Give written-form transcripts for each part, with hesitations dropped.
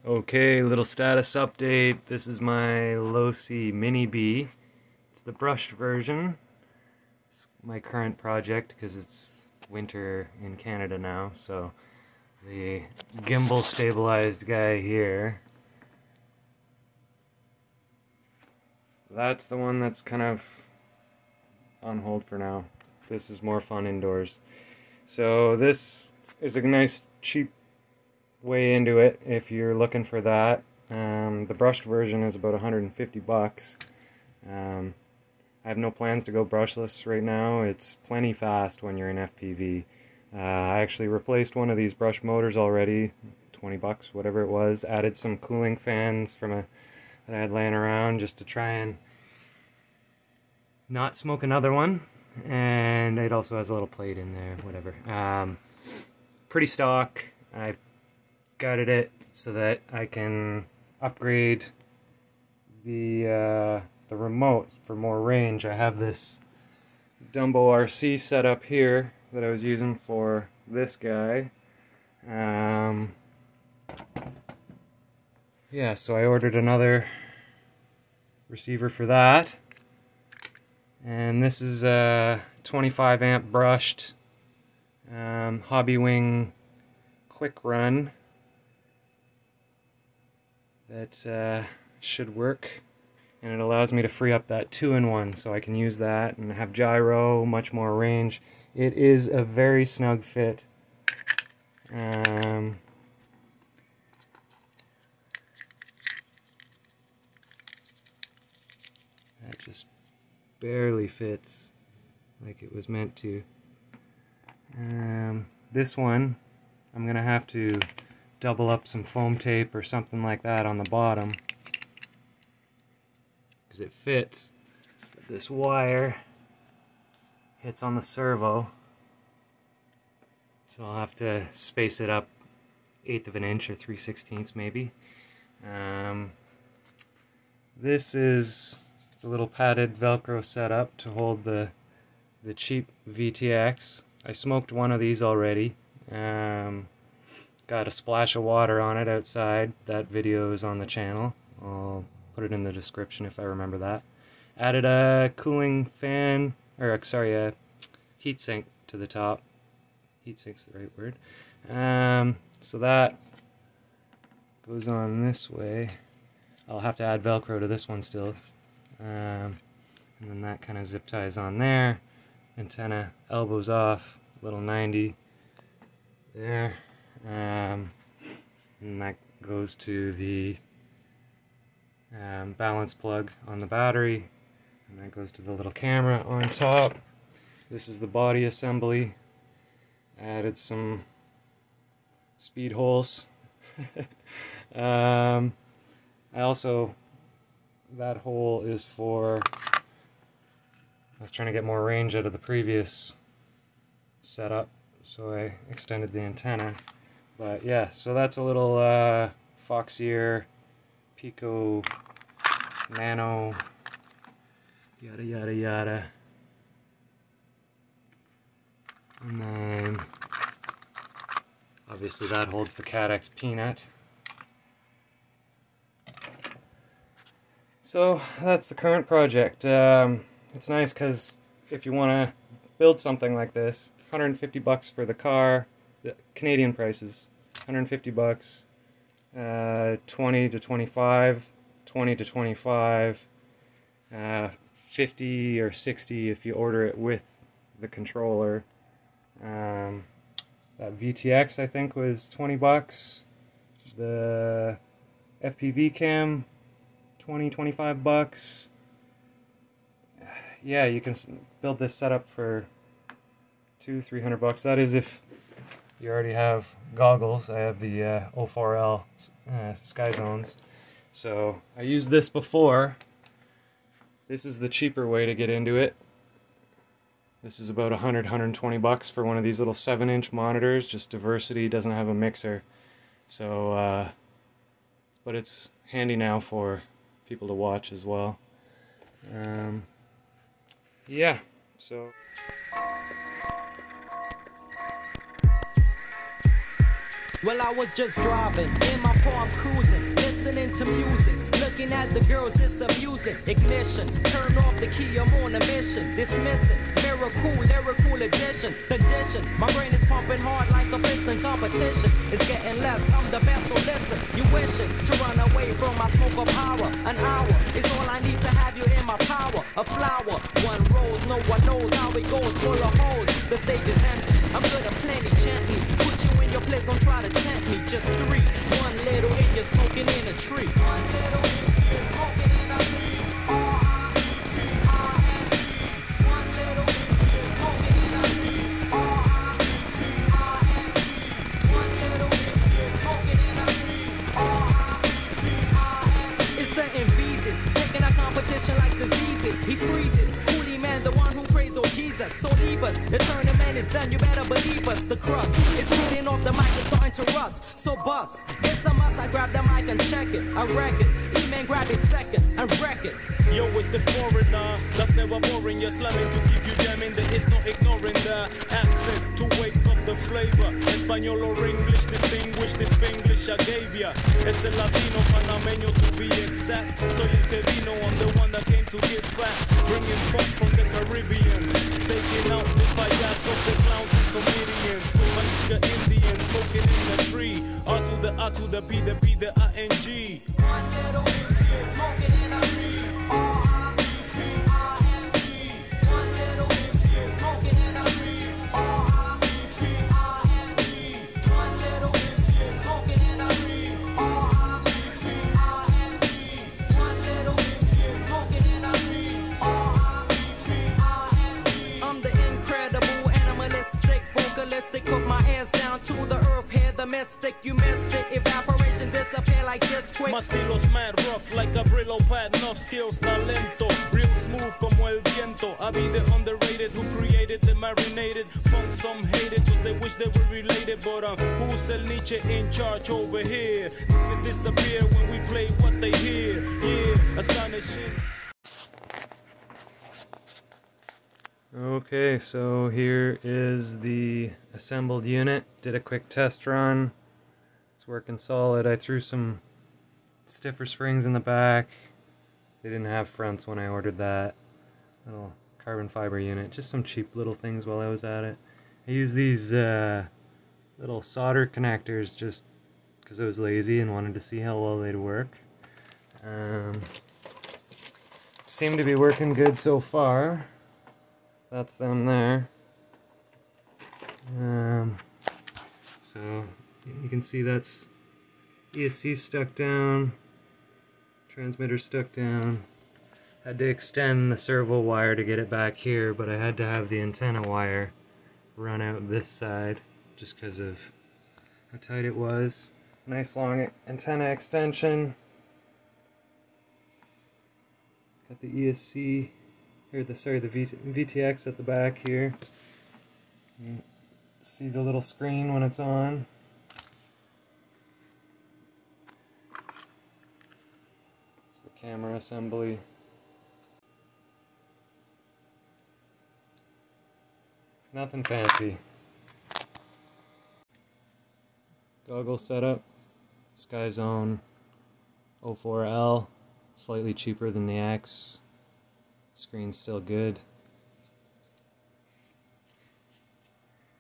Okay, little status update. This is my Losi Mini B. It's the brushed version. It's my current project because it's winter in Canada now, so the gimbal stabilized guy here. That's the one that's kind of on hold for now. This is more fun indoors. So this is a nice cheap way into it if you're looking for that. The brushed version is about 150 bucks. I have no plans to go brushless right now. It's plenty fast when you're in FPV. I actually replaced one of these brush motors already, 20 bucks, whatever it was. Added some cooling fans from that I had laying around just to try and not smoke another one. And it also has a little plate in there, whatever. Pretty stock. I gutted it so that I can upgrade the remote for more range. I have this Dumbo RC set up here that I was using for this guy. Yeah, so I ordered another receiver for that. And this is a 25 amp brushed Hobbywing quick run that should work, and it allows me to free up that 2-in-1 so I can use that and have gyro, much more range. It is a very snug fit. That just barely fits like it was meant to. This one I'm gonna have to double up some foam tape or something like that on the bottom because it fits, but this wire hits on the servo, so I'll have to space it up 1/8 of an inch or 3/16 maybe. This is the little padded Velcro setup to hold the cheap VTX. I smoked one of these already. Got a splash of water on it outside. That video is on the channel. I'll put it in the description if I remember that. Added a cooling fan, or sorry, a heat sink to the top. Heat sink's the right word. So that goes on this way. I'll have to add Velcro to this one still. And then that kind of zip ties on there. Antenna elbows off, little 90 there. And that goes to the balance plug on the battery, and that goes to the little camera on top. This is the body assembly. Added some speed holes. I also, that hole is for, I was trying to get more range out of the previous setup, so I extended the antenna. But yeah, so that's a little Fox Ear Pico Nano yada yada yada. And then obviously that holds the Cadex Peanut. So that's the current project. It's nice because if you want to build something like this, 150 bucks for the car, the Canadian prices, 150 bucks, 20 to 25, 20 to 25, 50 or 60 if you order it with the controller. That VTX I think was 20 bucks. The FPV cam, 20-25 bucks. Yeah, you can build this setup for 200-300 bucks. That is if you already have goggles. I have the 04L Sky Zones. So I used this before. This is the cheaper way to get into it. This is about 100-120 bucks for one of these little 7-inch monitors. Just diversity, doesn't have a mixer. So, but it's handy now for people to watch as well. Yeah, so. Well, I was just driving in my palm cruising, listening to music, looking at the girls, it's amusing. Ignition, turn off the key, I'm on a mission. Dismissing, miracle, lyrical addition. Condition, my brain is pumping hard like a piston. Competition is getting less, I'm the best, so listen. You wishing to run away from my smoke of power. An hour is all I need to have you in my power. A flower, one rose, no one knows how it goes. Full of hoes, the stage is empty. I'm good and plenty, gently put you in your place, don't try to tempt me. Just three, one little hit, you're smoking in a tree. One little hit, you're smoking in a tree. R-I-P-I-N-E. One little hit, you're smoking in a tree. R-I-P-I-N-E. One little hit, you're smoking in a tree. R-I-P-I-N-E. It's the Invises, taking a competition like diseases. He freezes, Coolie Man, the one who prays, oh Jesus. So leave us, the tournament is done, you better believe us. The crust is peeling off, the mic is starting to rust. So bust, it's a must, I grab the mic and check it. I wreck it, E-Man grab it second and wreck it. Yo, it's the foreigner, that's never boring. You're slamming to keep you jamming. There is no ignoring the accent to wake up the flavor. Espanol or English, distinguish this English I gave ya. Es el Latino panameño to be exact. Soy el que vino, I'm the one that came to get back. Bringing funk from the Caribbeans, taking out the payasos, the clowns and comedians. Jamaica Indians, smoking in the tree. R to the A to the P, the B, the I-N-G. One little Indian smoking in a tree. R-I-P-I-N-E. One little Indian smoking in a tree. R-I-P-I-N-E. One little Indian smoking in a tree. R-I-P-I-N-E. One little Indian smoking in a tree. R-I-P-I-N-E. I'm the incredible, animalistic, vocalistic. Cook my hands down to the earth, hear the mystic. You missed it, evaporation disappear like this quick. My estilo's mad rough like a Brillo pad, enough skills, talento. Real smooth como el viento. I be the underrated who created the marinated funk. Some hate it cause they wish they were related. But who's El Nietzsche in charge over here? Niggas disappear when we play what they hear. Yeah, astonishing. Okay, so here is the assembled unit. Did a quick test run. It's working solid. I threw some stiffer springs in the back. They didn't have fronts when I ordered that. Little carbon fiber unit. Just some cheap little things while I was at it. I used these little solder connectors just because I was lazy and wanted to see how well they'd work. Seem to be working good so far. That's them there. So you can see that's ESC stuck down, transmitter stuck down. Had to extend the servo wire to get it back here, but I had to have the antenna wire run out this side just because of how tight it was. Nice long antenna extension. Got the ESC, or the VTX at the back here. You see the little screen when it's on. It's the camera assembly. Nothing fancy. Goggle setup. Sky Zone 04L. Slightly cheaper than the X. Screen's still good.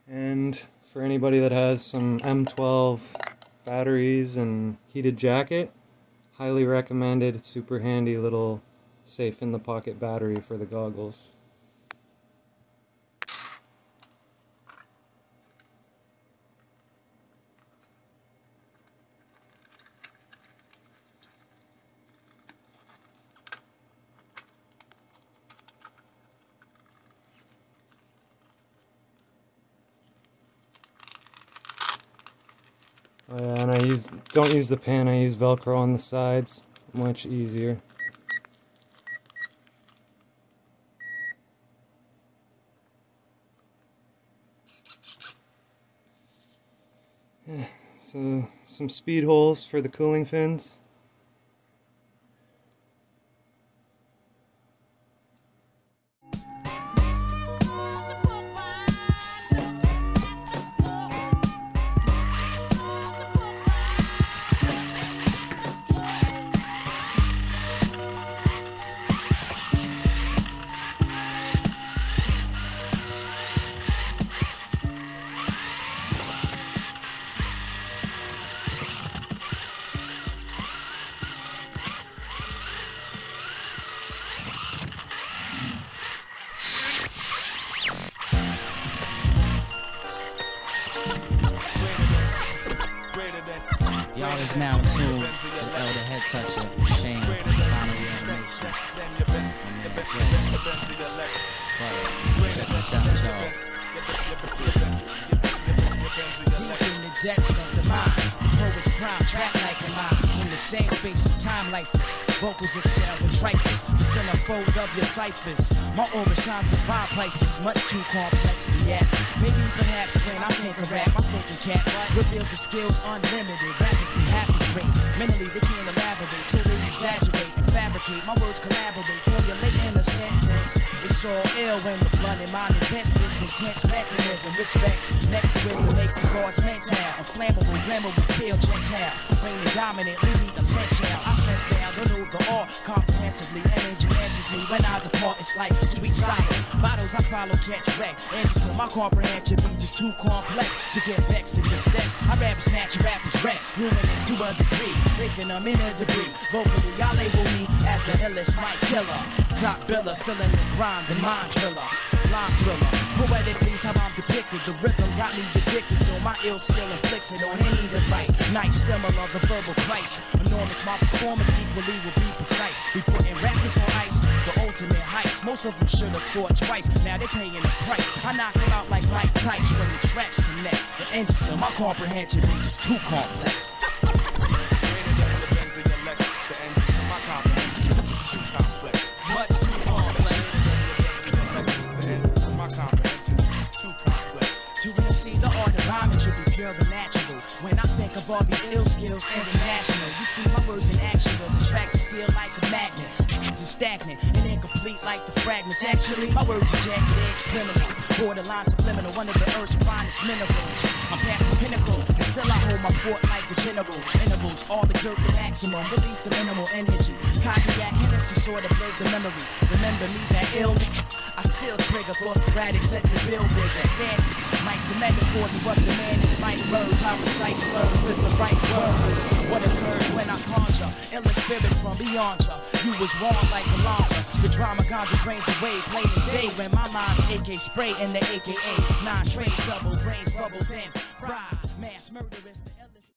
And for anybody that has some M12 batteries and heated jacket, highly recommended. It's super handy little safe in the pocket battery for the goggles. And I don't use the pin, I use Velcro on the sides, much easier. So some speed holes for the cooling fins. Y'all is now tuned to the Elder Head Toucher, Shane, Final Reanimation. Check this out, y'all. Deep in the depths of the mind, the poet's prime track like a mine. In the same space and time lifeless, vocals excel with trifles. The centerfold of your ciphers. My aura shines divine priceless, much too complex to yet. Maybe perhaps when I think of rap, my thinking cat reveals the skills unlimited. Rappers be half as great. Mentally they can't elaborate, so they exaggerate and fabricate. My words collaborate, formulate in a sentence. It's all ill when the blood in mind invents this intense mechanism. Respect next to wisdom makes the gods mental. A flammable, flammable, feel gentile. Reign dominant, leading essential. I sense down, don't know the all comprehensively. Energy enters me when I depart. It's like sweet cider. Bottles I follow, catch wreck. Answers to my comprehension be just too complex to get vexed and just step. I'd rather snatch rappers wreck, ruining to a degree. Breaking them in a debris. Vocally, y'all label me as the illest mic killer. Top biller, still in the grind, the mind driller. Sublime thriller. Poetically, how I'm depicted. The rhythm got me addicted, so my ill skill inflicts it on any device. Nice, similar, the verbal price. Enormous, my performance equally will be precise. We putting rappers on ice, the ultimate heights. Most of them should have thought twice, now they paying the price. I knock them out like Mike Tyson when the tracks connect. The engines to my comprehension is just too complex. Much too complex. To MC, the art of rhyming should be pure and natural. When I think of all these ill skills international, you see my words in action. The track is still like a magnet. It's stagnant and incomplete like the fragments. Actually, my words are jagged edge criminal. Borderline subliminal, one of the earth's finest minerals. I'm past the pinnacle, and still I hold my fort like the general. Intervals, all exert the maximum, release the minimal energy. Cognac, Hennessy sort of blurred the memory. Remember me, that ill I still trigger thoughts sporadic, set the bill bigger. Standards, mics and metaphors of what the man is. Mic words, I recite slurs with the right words. What occurs when I conjure ill spirit from beyond ya. You was wrong like a launcher. The drama ganja drains away, plain as day. When my mind's AK spray in the AKA 9 trade, double brains, bubble thin, fry, mass murderous.